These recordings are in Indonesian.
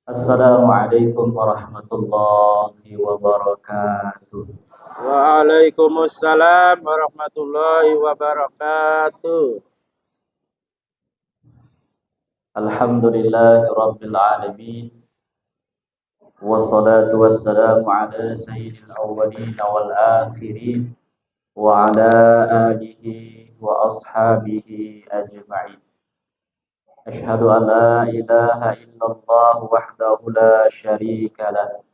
Assalamualaikum warahmatullahi wabarakatuh. Waalaikumsalam warahmatullahi wabarakatuh. Alhamdulillahi rabbil alamin. Wassalatu wassalamu ala sayyidil awwalin wal akhirin wa ala alihi wa ashabihi ajma'in. Ashhadu an la ilaha illallah wahdahu la syarika lah.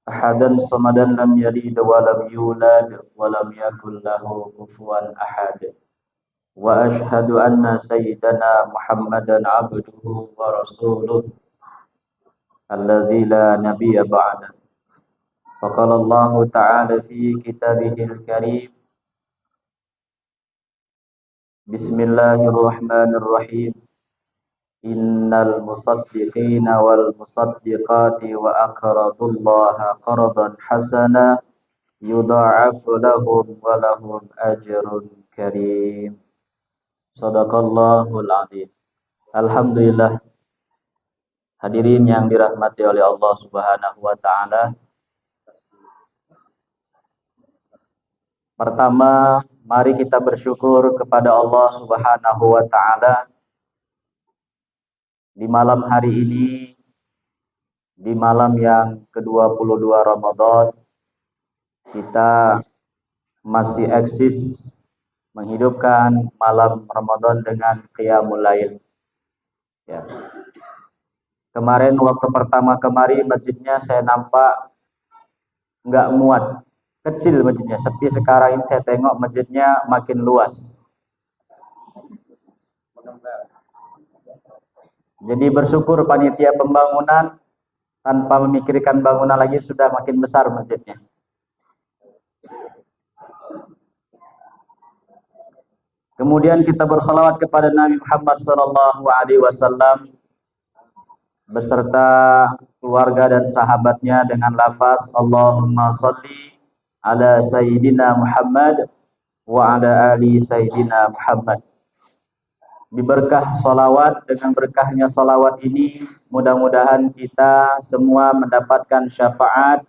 Ahadan samadan lam yalid wa lam yulad wa lam yakul lahu kufuwan ahad. Wa ashhadu anna sayyidana Muhammadan abduhu wa rasuluh alladzi la nabiyya ba'da. Faqala Allah ta'ala fi kitabihil karim. Bismillahirrahmanirrahim. Innal musaddiqina wal musaddiqati wa aqradullaha qardan hasana yudha'afu lahum wa lahum ajrun karim. Shadaqallahul adzim. Alhamdulillah. Hadirin yang dirahmati oleh Allah Subhanahu wa taala. Pertama, mari kita bersyukur kepada Allah Subhanahu wa taala di malam hari ini, di malam yang ke-22 Ramadan, kita masih eksis menghidupkan malam Ramadan dengan qiyamul lail. Ya. Kemarin waktu pertama kemari masjidnya saya nampak nggak muat, kecil masjidnya, sepi. Sekarang ini saya tengok masjidnya makin luas. Jadi bersyukur panitia pembangunan tanpa memikirkan bangunan lagi sudah makin besar masjidnya. Kemudian kita bersalawat kepada Nabi Muhammad SAW beserta keluarga dan sahabatnya dengan lafaz Allahumma sholli ala Sayyidina Muhammad wa ala ali Sayyidina Muhammad. Diberkah salawat, dengan berkahnya salawat ini mudah-mudahan kita semua mendapatkan syafaat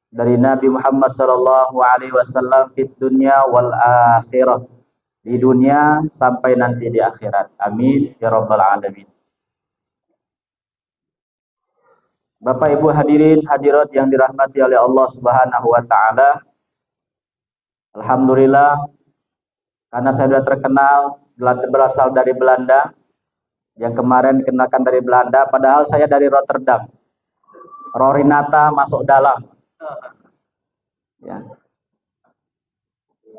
dari Nabi Muhammad SAW fit dunya wal akhirah, di dunia sampai nanti di akhirat. Amin ya rabbal alamin. Bapak Ibu hadirin hadirat yang dirahmati oleh Allah Subhanahu wa taala. Alhamdulillah, karena saya sudah terkenal berasal dari Belanda. Yang kemarin kenakan dari Belanda, padahal saya dari Rotterdam. Rorinata masuk dalam. Ya.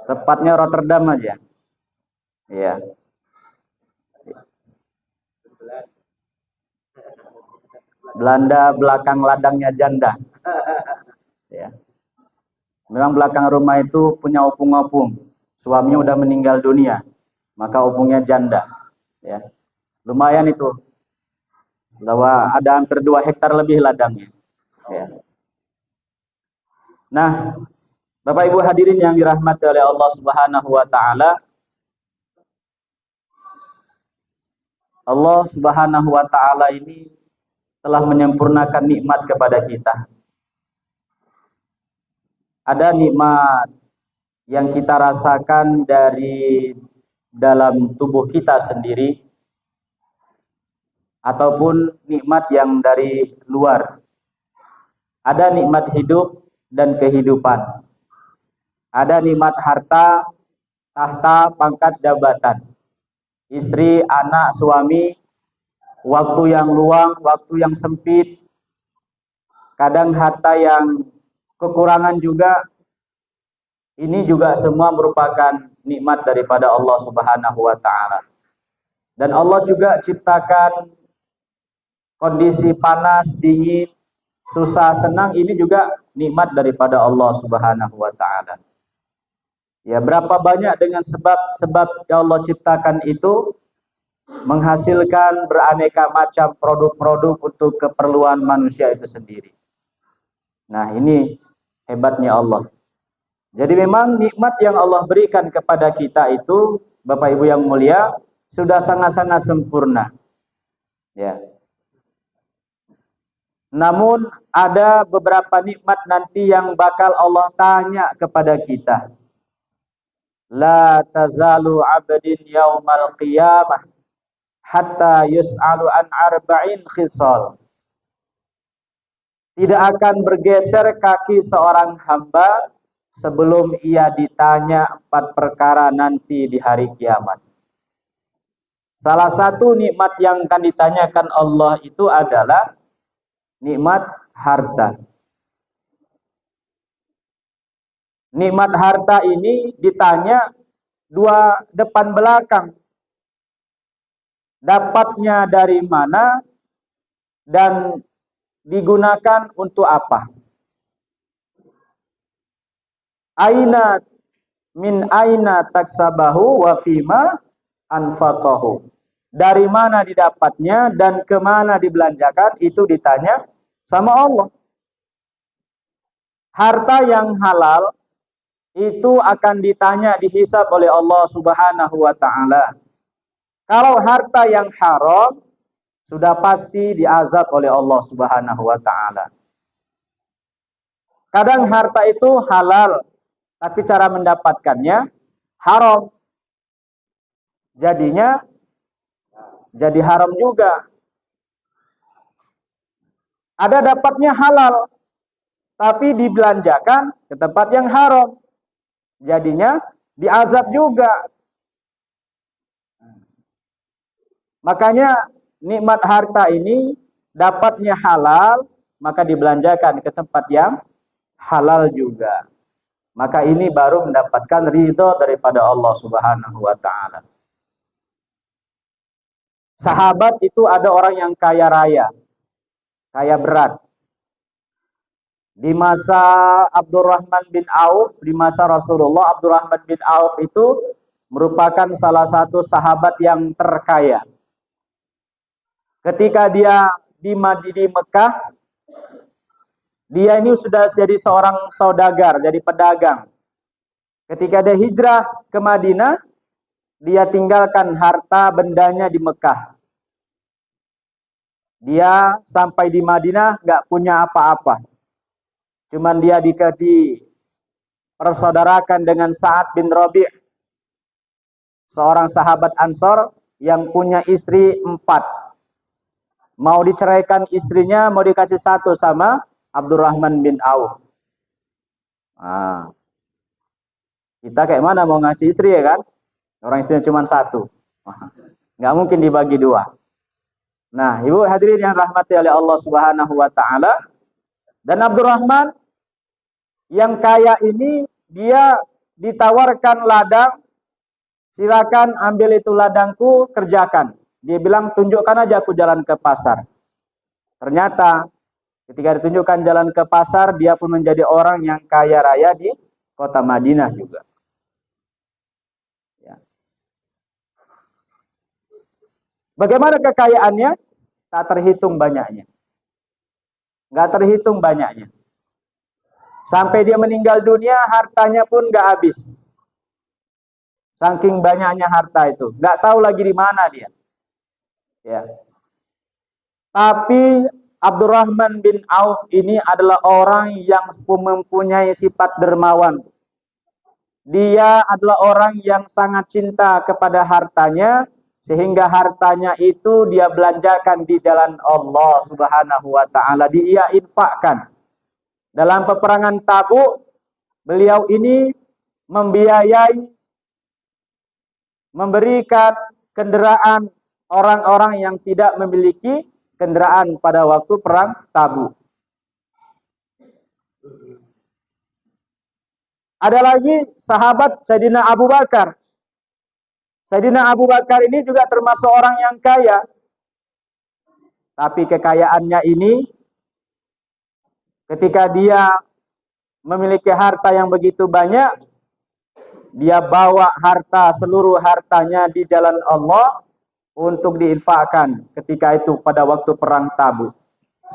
Tepatnya Rotterdam aja. Ya. Belanda belakang ladangnya janda. Ya. Memang belakang rumah itu punya opung-opung. Suaminya udah meninggal dunia, maka opungnya janda. Ya. Lumayan itu. Bahwa ada hampir 2 hektar lebih ladangnya. Ya. Nah, Bapak Ibu hadirin yang dirahmati oleh Allah Subhanahu wa taala. Allah Subhanahu wa taala ini telah menyempurnakan nikmat kepada kita. Ada nikmat yang kita rasakan dari dalam tubuh kita sendiri, ataupun nikmat yang dari luar. Ada nikmat hidup dan kehidupan. Ada nikmat harta, tahta, pangkat, jabatan. Istri, anak, suami, waktu yang luang, waktu yang sempit, kadang harta yang kekurangan juga. Ini juga semua merupakan nikmat daripada Allah Subhanahu wa taala. Dan Allah juga ciptakan kondisi panas, dingin, susah, senang, ini juga nikmat daripada Allah Subhanahu wa taala. Ya, berapa banyak dengan sebab-sebab yang Allah ciptakan itu menghasilkan beraneka macam produk-produk untuk keperluan manusia itu sendiri. Nah, ini hebatnya Allah. Jadi memang nikmat yang Allah berikan kepada kita itu, Bapak Ibu yang mulia, sudah sangat-sangat sempurna. Ya. Namun ada beberapa nikmat nanti yang bakal Allah tanya kepada kita. La tazalu 'abdin yaumal qiyamah hatta yus'alu an arba'in khisal. Tidak akan bergeser kaki seorang hamba sebelum ia ditanya 4 perkara nanti di hari kiamat. Salah satu nikmat yang akan ditanyakan Allah itu adalah nikmat harta. Nikmat harta ini ditanya 2 depan belakang. Dapatnya dari mana dan digunakan untuk apa? Aina min aina taksabahu wa fima anfaqahu. Dari mana didapatnya dan kemana dibelanjakan, itu ditanya sama Allah. Harta yang halal itu akan ditanya, dihisab oleh Allah Subhanahu wa ta'ala. Kalau harta yang haram, sudah pasti diazab oleh Allah Subhanahu wa ta'ala. Kadang harta itu halal, tapi cara mendapatkannya haram. Jadinya jadi haram juga. Ada dapatnya halal, tapi dibelanjakan ke tempat yang haram. Jadinya diazab juga. Makanya nikmat harta ini dapatnya halal, maka dibelanjakan ke tempat yang halal juga. Maka ini baru mendapatkan ridho daripada Allah Subhanahu wa ta'ala. Sahabat itu ada orang yang kaya raya, kaya berat. Di masa Abdurrahman bin Auf, di masa Rasulullah, Abdurrahman bin Auf itu merupakan salah satu sahabat yang terkaya. Ketika dia di Mekah, dia ini sudah jadi seorang saudagar, jadi pedagang. Ketika dia hijrah ke Madinah, dia tinggalkan harta bendanya di Mekah. Dia sampai di Madinah nggak punya apa-apa. Cuman dia dipersaudarakan dengan Sa'ad bin Rabi', seorang sahabat Ansor yang punya istri 4. Mau diceraikan istrinya, mau dikasih 1 sama Abdurrahman bin Auf. Nah, kita kayak mana mau ngasih istri ya kan? Orang istrinya cuma 1. Nggak mungkin dibagi 2. Nah, ibu hadirin yang rahmati oleh Allah Subhanahu wa ta'ala. Dan Abdurrahman yang kaya ini, dia ditawarkan ladang. Silakan ambil itu ladangku, kerjakan. Dia bilang, tunjukkan aja aku jalan ke pasar. Ternyata ketika ditunjukkan jalan ke pasar, dia pun menjadi orang yang kaya raya di kota Madinah juga. Ya. Bagaimana kekayaannya? Tak terhitung banyaknya. Nggak terhitung banyaknya. Sampai dia meninggal dunia, hartanya pun nggak habis. Saking banyaknya harta itu. Nggak tahu lagi di mana dia. Ya. Tapi Abdurrahman bin Auf ini adalah orang yang mempunyai sifat dermawan. Dia adalah orang yang sangat cinta kepada hartanya, sehingga hartanya itu dia belanjakan di jalan Allah Subhanahu wa ta'ala. Dia infakkan. Dalam peperangan Tabuk, beliau ini membiayai, memberikan kendaraan orang-orang yang tidak memiliki kendaraan pada waktu perang Tabuk. Ada lagi sahabat Sayyidina Abu Bakar. Sayyidina Abu Bakar ini juga termasuk orang yang kaya. Tapi kekayaannya ini, ketika dia memiliki harta yang begitu banyak, dia bawa harta, seluruh hartanya di jalan Allah untuk diinfakkan ketika itu pada waktu perang Tabuk.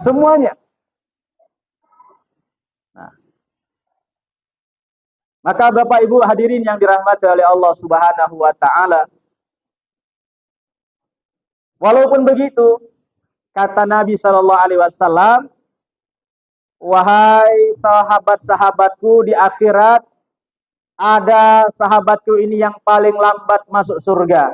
Semuanya. Nah. Maka Bapak Ibu hadirin yang dirahmati oleh Allah Subhanahu wa ta'ala, walaupun begitu, kata Nabi SAW, wahai sahabat-sahabatku di akhirat, ada sahabatku ini yang paling lambat masuk surga.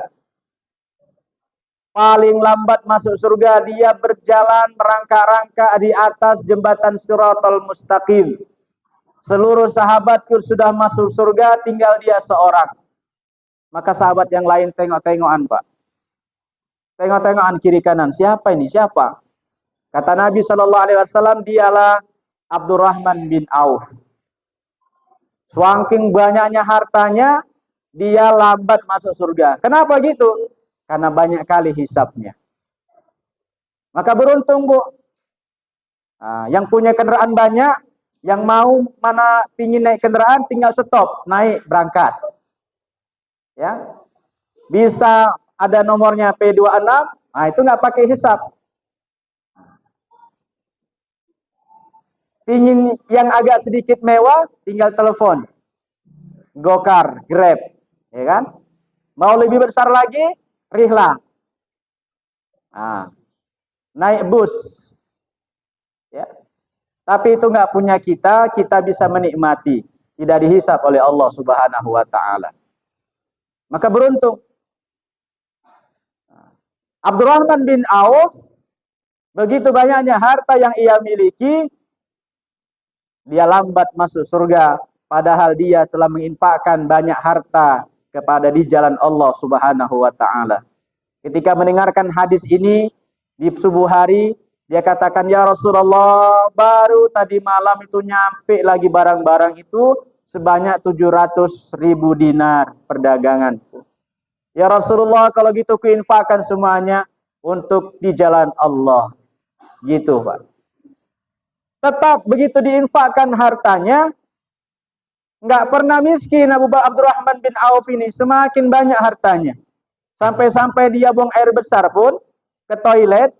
Paling lambat masuk surga, dia berjalan merangkak-rangkak di atas jembatan Shiratal Mustaqim. Seluruh sahabatku sudah masuk surga, tinggal dia seorang. Maka sahabat yang lain tengok-tengokan, Pak. Tengok-tengokan kiri kanan. Siapa ini? Siapa? Kata Nabi SAW, dialah Abdurrahman bin Auf. Saking banyaknya hartanya, dia lambat masuk surga. Kenapa gitu? Karena banyak kali hisabnya. Maka beruntung, Bu. Nah, yang punya kendaraan banyak, yang mau mana pingin naik kendaraan, tinggal stop, naik, berangkat. Ya, bisa ada nomornya P26, nah itu nggak pakai hisab. Pingin yang agak sedikit mewah, tinggal telepon, Gokar, Grab, ya kan? Mau lebih besar lagi, Rihla. Nah, naik bus. Ya. Tapi itu nggak punya kita, kita bisa menikmati. Tidak dihisab oleh Allah Subhanahu wa Ta'ala. Maka beruntung. Abdurrahman bin Auf, begitu banyaknya harta yang ia miliki, dia lambat masuk surga. Padahal dia telah menginfakkan banyak harta kepada di jalan Allah Subhanahu wa Ta'ala. Ketika mendengarkan hadis ini di subuh hari, dia katakan, ya Rasulullah, baru tadi malam itu nyampe lagi barang-barang itu sebanyak 700.000 dinar perdagangan. Ya Rasulullah, kalau gitu kuinfakkan semuanya untuk di jalan Allah. Gitu, Pak. Tetap begitu diinfakkan hartanya, nggak pernah miskin Abdurrahman bin Auf ini, semakin banyak hartanya. Sampai-sampai dia buang air besar pun ke toilet,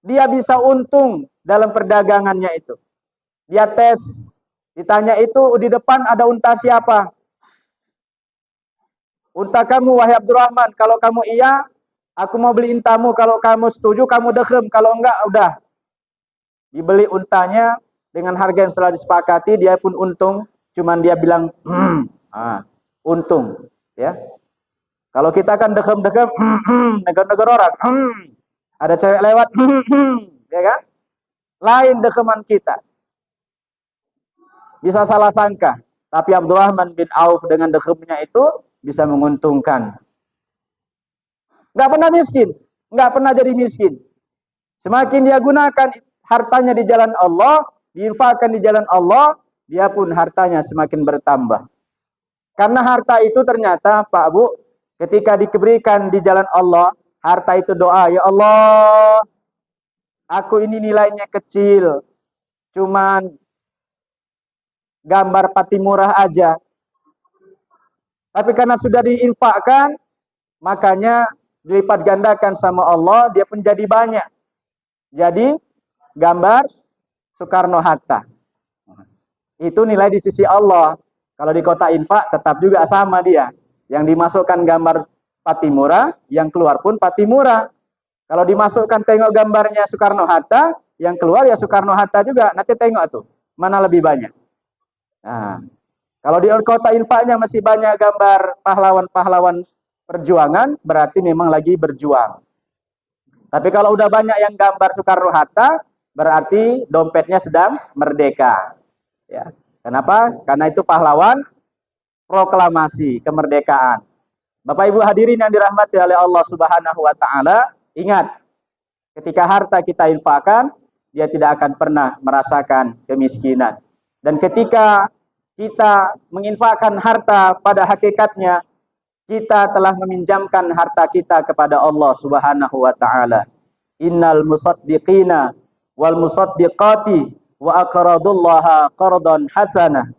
dia bisa untung dalam perdagangannya itu. Dia tes, ditanya itu di depan ada unta siapa? Unta kamu, wahai Abdurrahman. Kalau kamu iya, aku mau beli untamu. Kalau kamu setuju, kamu dekhem. Kalau enggak, udah. Dibeli untanya dengan harga yang setelah disepakati, dia pun untung. Cuman dia bilang, untung. Ya. Kalau kita kan dekhem-dekhem, negor-negor orang, ada cewek lewat, ya kan? Lain dekeman kita. Bisa salah sangka. Tapi Abdurrahman bin Auf dengan dekhemnya itu bisa menguntungkan. Nggak pernah miskin. Nggak pernah jadi miskin. Semakin dia gunakan hartanya di jalan Allah, diinfakkan di jalan Allah, dia pun hartanya semakin bertambah. Karena harta itu ternyata, Pak Bu, ketika diberikan di jalan Allah, harta itu doa, ya Allah, aku ini nilainya kecil, cuman gambar Patimurah aja. Tapi karena sudah diinfakkan, makanya dilipat gandakan sama Allah, dia pun jadi banyak. Jadi gambar Soekarno-Hatta. Itu nilai di sisi Allah. Kalau di kota infak tetap juga sama dia. Yang dimasukkan gambar Patimura, yang keluar pun Patimura. Kalau dimasukkan tengok gambarnya Soekarno-Hatta, yang keluar ya Soekarno-Hatta juga. Nanti tengok tuh, mana lebih banyak. Nah, kalau di kota infaknya masih banyak gambar pahlawan-pahlawan perjuangan, berarti memang lagi berjuang. Tapi kalau udah banyak yang gambar Soekarno-Hatta, berarti dompetnya sedang merdeka. Ya. Kenapa? Karena itu pahlawan proklamasi kemerdekaan. Bapak Ibu hadirin yang dirahmati oleh Allah Subhanahu wa Ta'ala, ingat, ketika harta kita infakkan, dia tidak akan pernah merasakan kemiskinan. Dan ketika kita menginfakkan harta pada hakikatnya, kita telah meminjamkan harta kita kepada Allah Subhanahu wa Ta'ala. Innal musaddiqina wal musaddiqati wa aqradullaha qardan hasanah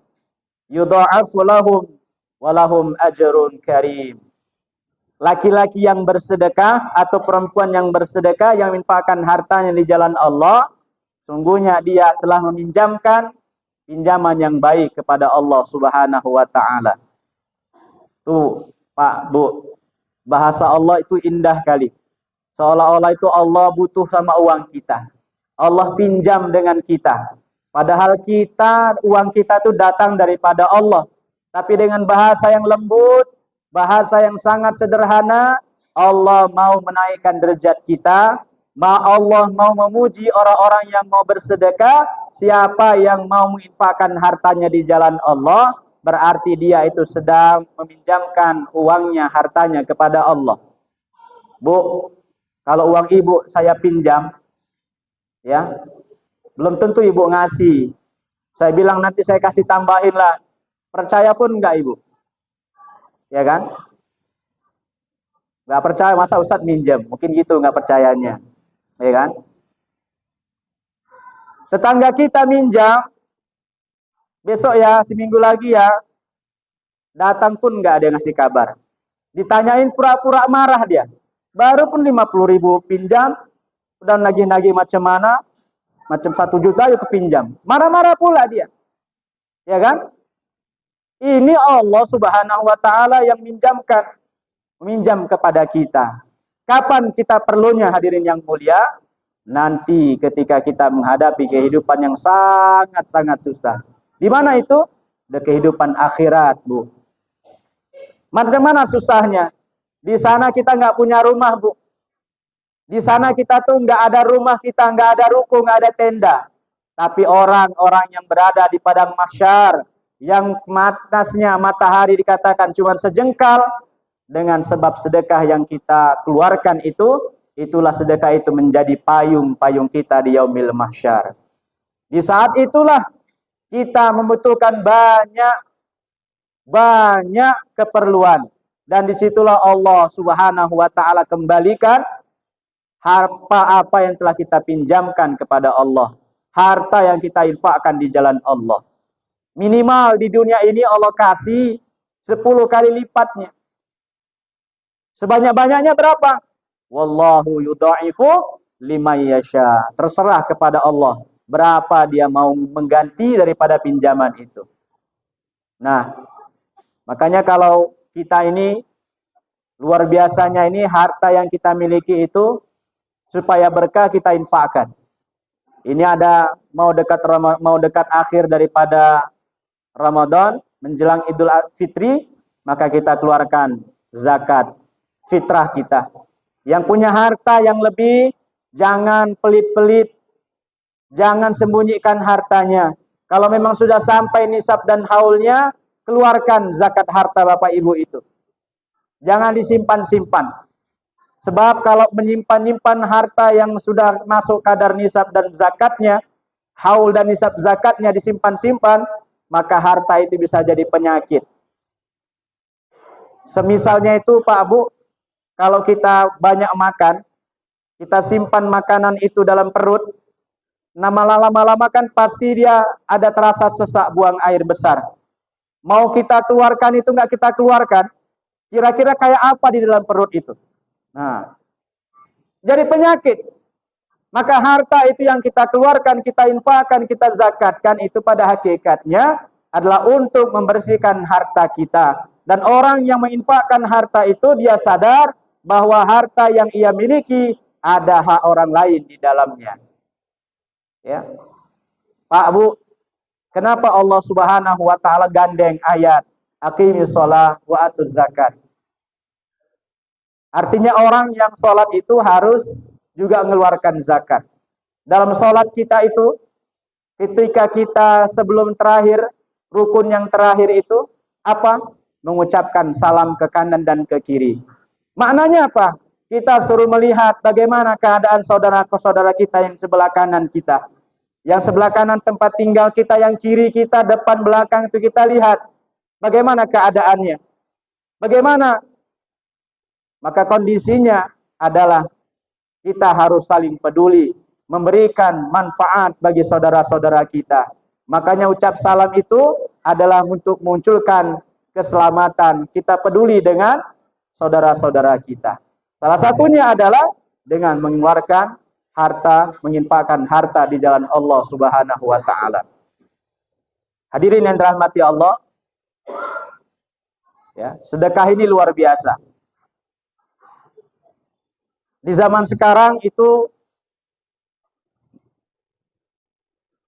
yudha'afu lahum wa lahum ajrun karim. Laki-laki yang bersedekah atau perempuan yang bersedekah yang menginfakkan hartanya di jalan Allah, sungguhnya dia telah meminjamkan pinjaman yang baik kepada Allah Subhanahu wa Ta'ala. Tuh, Pak, Bu, bahasa Allah itu indah kali. Seolah-olah itu Allah butuh sama uang kita. Allah pinjam dengan kita. Padahal uang kita itu datang daripada Allah. Tapi dengan bahasa yang lembut, bahasa yang sangat sederhana, Allah mau menaikkan derajat kita. Allah mau memuji orang-orang yang mau bersedekah. Siapa yang mau menginfakkan hartanya di jalan Allah, berarti dia itu sedang meminjamkan uangnya, hartanya kepada Allah. Bu, kalau uang ibu saya pinjam, ya, belum tentu ibu ngasih. Saya bilang nanti saya kasih tambahin lah. Percaya pun enggak ibu? Ya kan? Enggak percaya, masa Ustadz minjem? Mungkin gitu enggak percayanya. Ya kan? Tetangga kita minjam, besok ya, seminggu lagi ya, datang pun enggak ada yang ngasih kabar. Ditanyain pura-pura marah dia. Baru pun 50.000 pinjam, udah nagih-nagih macam mana, macam 1 juta yuk kepinjam. Marah-marah pula dia. Ya kan? Ini Allah Subhanahu wa taala yang meminjam kepada kita. Kapan kita perlunya, hadirin yang mulia? Nanti ketika kita menghadapi kehidupan yang sangat-sangat susah. Di mana itu? Di kehidupan akhirat, Bu. Macam mana susahnya? Di sana kita nggak punya rumah, Bu. Di sana kita tuh nggak ada rumah, kita nggak ada ruko, nggak ada tenda. Tapi orang-orang yang berada di padang mahsyar, yang matasnya matahari dikatakan cuma sejengkal, dengan sebab sedekah yang kita keluarkan itulah sedekah itu menjadi payung kita di yaumil mahsyar. Di saat itulah kita membutuhkan banyak keperluan, dan disitulah Allah Subhanahu wa taala kembalikan apa yang telah kita pinjamkan kepada Allah, harta yang kita infakkan di jalan Allah. Minimal di dunia ini Allah kasih 10 kali lipatnya. Sebanyak-banyaknya berapa? Wallahu yudha'ifu liman yasha. Terserah kepada Allah berapa dia mau mengganti daripada pinjaman itu. Nah, makanya kalau kita ini luar biasanya ini harta yang kita miliki itu supaya berkah kita infakkan. Ini ada mau dekat akhir daripada Ramadan, menjelang Idul Fitri, maka kita keluarkan zakat fitrah kita. Yang punya harta yang lebih, jangan pelit-pelit, jangan sembunyikan hartanya. Kalau memang sudah sampai nisab dan haulnya, keluarkan zakat harta Bapak Ibu itu. Jangan disimpan-simpan. Sebab kalau menyimpan-nyimpan harta yang sudah masuk kadar nisab dan zakatnya, haul dan nisab zakatnya disimpan-simpan, maka harta itu bisa jadi penyakit. Semisalnya itu Pak Bu, kalau kita banyak makan, kita simpan makanan itu dalam perut, lama-lama kan pasti dia ada terasa sesak, buang air besar. Mau kita keluarkan itu nggak kita keluarkan, kira-kira kayak apa di dalam perut itu? Nah, jadi penyakit. Maka harta itu yang kita keluarkan, kita infakkan, kita zakatkan itu pada hakikatnya adalah untuk membersihkan harta kita. Dan orang yang menginfakkan harta itu dia sadar bahwa harta yang ia miliki ada hak orang lain di dalamnya. Ya. Pak Bu, kenapa Allah Subhanahu wa taala gandeng ayat aqimis shalah wa atuz zakat? Artinya orang yang sholat itu harus juga mengeluarkan zakat. Dalam sholat kita itu, ketika kita sebelum terakhir, rukun yang terakhir itu, apa? Mengucapkan salam ke kanan dan ke kiri. Maknanya apa? Kita suruh melihat bagaimana keadaan saudara-saudara kita yang sebelah kanan kita. Yang sebelah kanan tempat tinggal kita, yang kiri kita, depan belakang itu kita lihat. Bagaimana keadaannya? Bagaimana? Maka kondisinya adalah kita harus saling peduli, memberikan manfaat bagi saudara-saudara kita. Makanya ucap salam itu adalah untuk munculkan keselamatan. Kita peduli dengan saudara-saudara kita. Salah satunya adalah dengan mengeluarkan harta, menginfakkan harta di jalan Allah Subhanahu wa taala. Hadirin yang dirahmati Allah, ya, sedekah ini luar biasa. Di zaman sekarang itu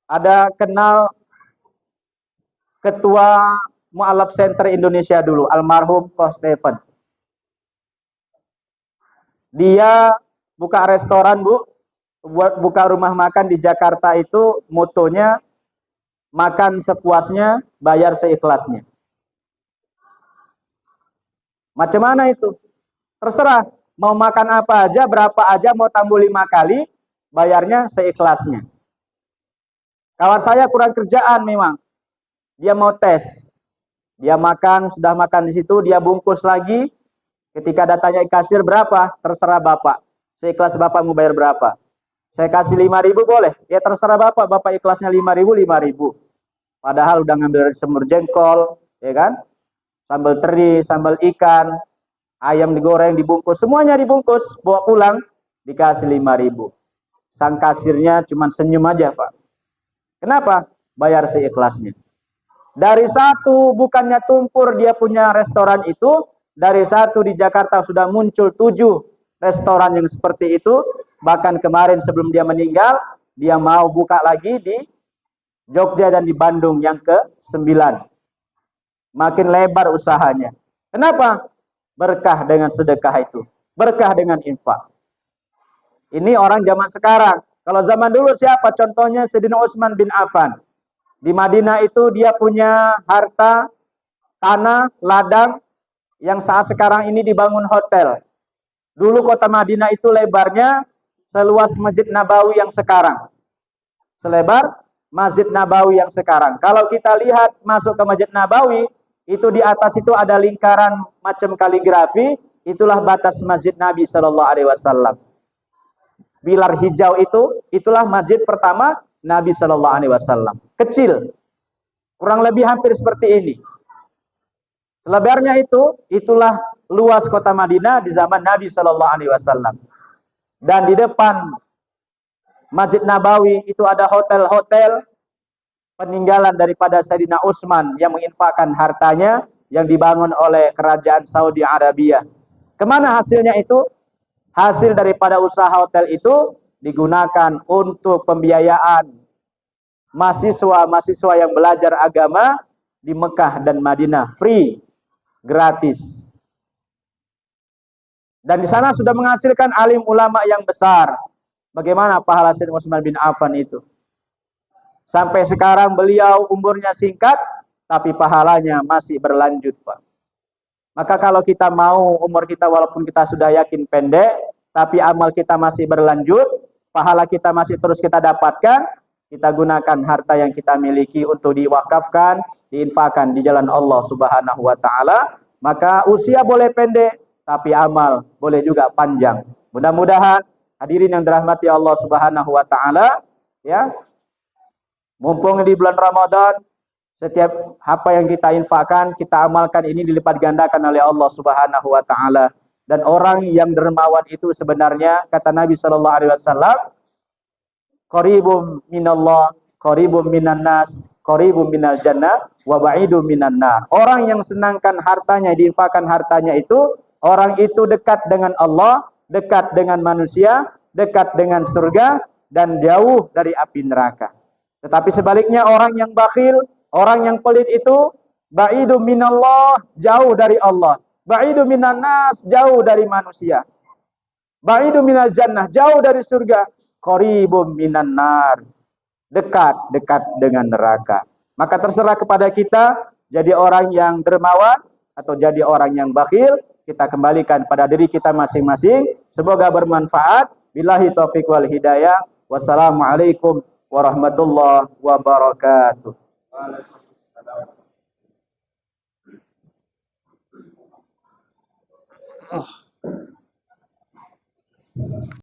ada kenal Ketua Mu'alaf Center Indonesia dulu, almarhum Coach Stephen. Dia buka restoran, Bu, buka rumah makan di Jakarta itu motonya makan sepuasnya, bayar seikhlasnya. Macam mana itu? Terserah, mau makan apa aja, berapa aja, mau tambah 5 kali, bayarnya seikhlasnya. Kawan saya kurang kerjaan memang. Dia mau tes. Dia makan, sudah makan di situ, dia bungkus lagi. Ketika datanya kasir, berapa? Terserah Bapak. Seikhlas Bapak mau bayar berapa? Saya kasih 5.000 boleh? Ya terserah Bapak. Bapak ikhlasnya 5.000, 5.000. Padahal udah ngambil semur jengkol, ya kan? Sambal teri, sambal ikan, ayam digoreng, dibungkus, semuanya dibungkus, bawa pulang, dikasih 5.000. Sang kasirnya cuma senyum aja, Pak. Kenapa? Bayar seikhlasnya. Dari satu, bukannya tumpur dia punya restoran itu, dari satu di Jakarta sudah muncul 7 restoran yang seperti itu. Bahkan kemarin sebelum dia meninggal, dia mau buka lagi di Jogja dan di Bandung yang ke-9. Makin lebar usahanya. Kenapa? Berkah dengan sedekah itu. Berkah dengan infak. Ini orang zaman sekarang. Kalau zaman dulu siapa? Contohnya Sayyidina Utsman bin Affan. Di Madinah itu dia punya harta, tanah, ladang, yang saat sekarang ini dibangun hotel. Dulu kota Madinah itu lebarnya seluas Masjid Nabawi yang sekarang. Selebar Masjid Nabawi yang sekarang. Kalau kita lihat masuk ke Masjid Nabawi, itu di atas itu ada lingkaran macam kaligrafi, itulah batas Masjid Nabi Shallallahu Alaihi Wasallam. Pilar hijau itu, itulah masjid pertama Nabi Shallallahu Alaihi Wasallam. Kecil, kurang lebih hampir seperti ini. Lebarnya itu, itulah luas kota Madinah di zaman Nabi Shallallahu Alaihi Wasallam. Dan di depan Masjid Nabawi itu ada hotel-hotel peninggalan daripada Sayyidina Utsman yang menginfakkan hartanya yang dibangun oleh kerajaan Saudi Arabia. Kemana hasilnya itu? Hasil daripada usaha hotel itu digunakan untuk pembiayaan mahasiswa-mahasiswa yang belajar agama di Mekah dan Madinah, free, gratis. Dan di sana sudah menghasilkan alim ulama yang besar. Bagaimana pahala Sayyidina Utsman bin Affan itu? Sampai sekarang beliau umurnya singkat, tapi pahalanya masih berlanjut, Pak. Maka kalau kita mau umur kita walaupun kita sudah yakin pendek, tapi amal kita masih berlanjut, pahala kita masih terus kita dapatkan, kita gunakan harta yang kita miliki untuk diwakafkan, diinfakkan di jalan Allah Subhanahu wa taala, maka usia boleh pendek, tapi amal boleh juga panjang. Mudah-mudahan hadirin yang dirahmati Allah Subhanahu wa taala, ya. Mumpung di bulan Ramadan, setiap apa yang kita infakkan, kita amalkan ini dilipat gandakan oleh Allah Subhanahu wa taala. Dan orang yang dermawan itu sebenarnya kata Nabi sallallahu alaihi wasallam, qaribum minallah, qaribum minan nas, qaribum minal jannah wa ba'idum minan nar. Orang yang senangkan hartanya, diinfakkan hartanya itu, orang itu dekat dengan Allah, dekat dengan manusia, dekat dengan surga dan jauh dari api neraka. Tetapi sebaliknya orang yang bakhil, orang yang pelit itu ba'idum minallah, jauh dari Allah. Ba'idum minan nas, jauh dari manusia. Ba'idum minal jannah, jauh dari surga. Qaribum minan nar, dekat dengan neraka. Maka terserah kepada kita jadi orang yang dermawan atau jadi orang yang bakhil, kita kembalikan pada diri kita masing-masing. Semoga bermanfaat. Billahi taufiq wal hidayah. Wassalamualaikum warahmatullahi wabarakatuh. Oh.